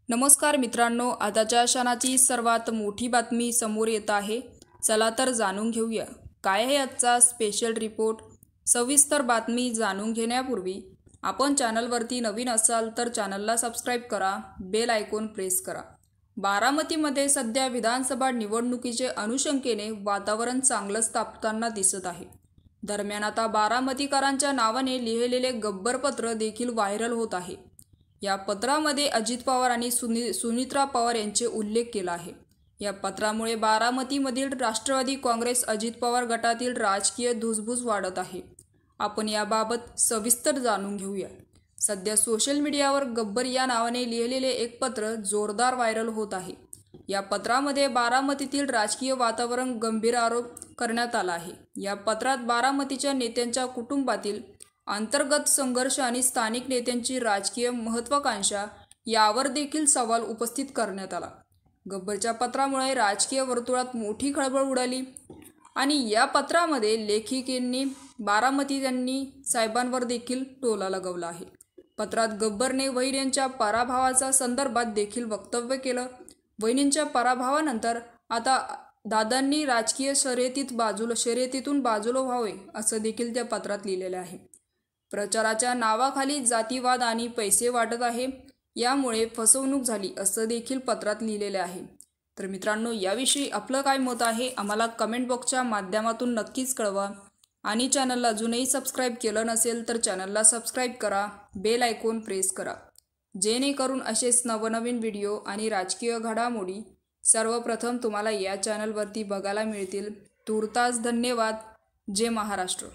नमस्कार मित्रांनो, आताच्या क्षणाची सर्वात मोठी बातमी समोर येत आहे। चला तर जाणून घेऊया काय आहे आजचा स्पेशल रिपोर्ट। सविस्तर बातमी जाणून घेण्यापूर्वी आपण चॅनलवरती नवीन असाल तर चॅनलला सबस्क्राइब करा, बेल आयकॉन प्रेस करा। बारामतीमध्ये सध्या विधानसभा निवडणुकीचे अनुशंकेने वातावरण चांगलंच तापताना दिसत आहे। दरम्यान आता बारामतीकरांच्या नावाने लिहिलेले गब्बर पत्र देखील व्हायरल होत आहे। या पत्रामध्ये अजित पवार आणि सुनित्रा पवार यांचे उल्लेख केला आहे। या पत्रामुळे बारामतीमधील राष्ट्रवादी काँग्रेस अजित पवार गटातील राजकीय धुसफूस वाढत आहे। आपण याबाबत सविस्तर जाणून घेऊया। सध्या सोशल मीडियावर गब्बर या नावाने लिहिलेले एक पत्र जोरदार व्हायरल होत आहे। या पत्रामध्ये बारामतीतील राजकीय वातावरण गंभीर आरोप करण्यात आला आहे। या पत्रात बारामतीच्या नेत्यांच्या कुटुंबातील अंतर्गत संघर्ष आणि स्थानिक नेत्यांची राजकीय महत्त्वाकांक्षा यावर देखील सवाल उपस्थित करण्यात आला। गब्बरच्या पत्रामुळे राजकीय वर्तुळात मोठी खळबळ उडाली आणि या पत्रामध्ये लेखिकेंनी बारामतीयांनी साहेबांवर देखील टोला लगावला आहे। पत्रात गब्बरने वहिनींच्या पराभवाच्या संदर्भात देखील वक्तव्य केलं। वहिनींच्या पराभवानंतर आता दादांनी राजकीय शर्यतीतून बाजूला व्हावे असं देखील त्या पत्रात लिहिलेलं आहे। प्रचाराच्या नावाखाली जातीवाद आणि पैसे वाटत आहे, यामुळे फसवणूक झाली असं देखील पत्रात लिहिलेले आहे। तर मित्रांनो, याविषयी आपलं काय मत आहे आम्हाला कमेंट बॉक्सच्या माध्यमातून नक्कीच कळवा आणि चॅनलला अजूनही सबस्क्राइब केलं नसेल तर चॅनलला सबस्क्राइब करा, बेल आयकॉन प्रेस करा, जेणेकरून असेच नवनवीन व्हिडिओ आणि राजकीय घडामोडी सर्वप्रथम तुम्हाला या चॅनलवरती बघायला मिळतील। तूर्तास धन्यवाद। जय महाराष्ट्र।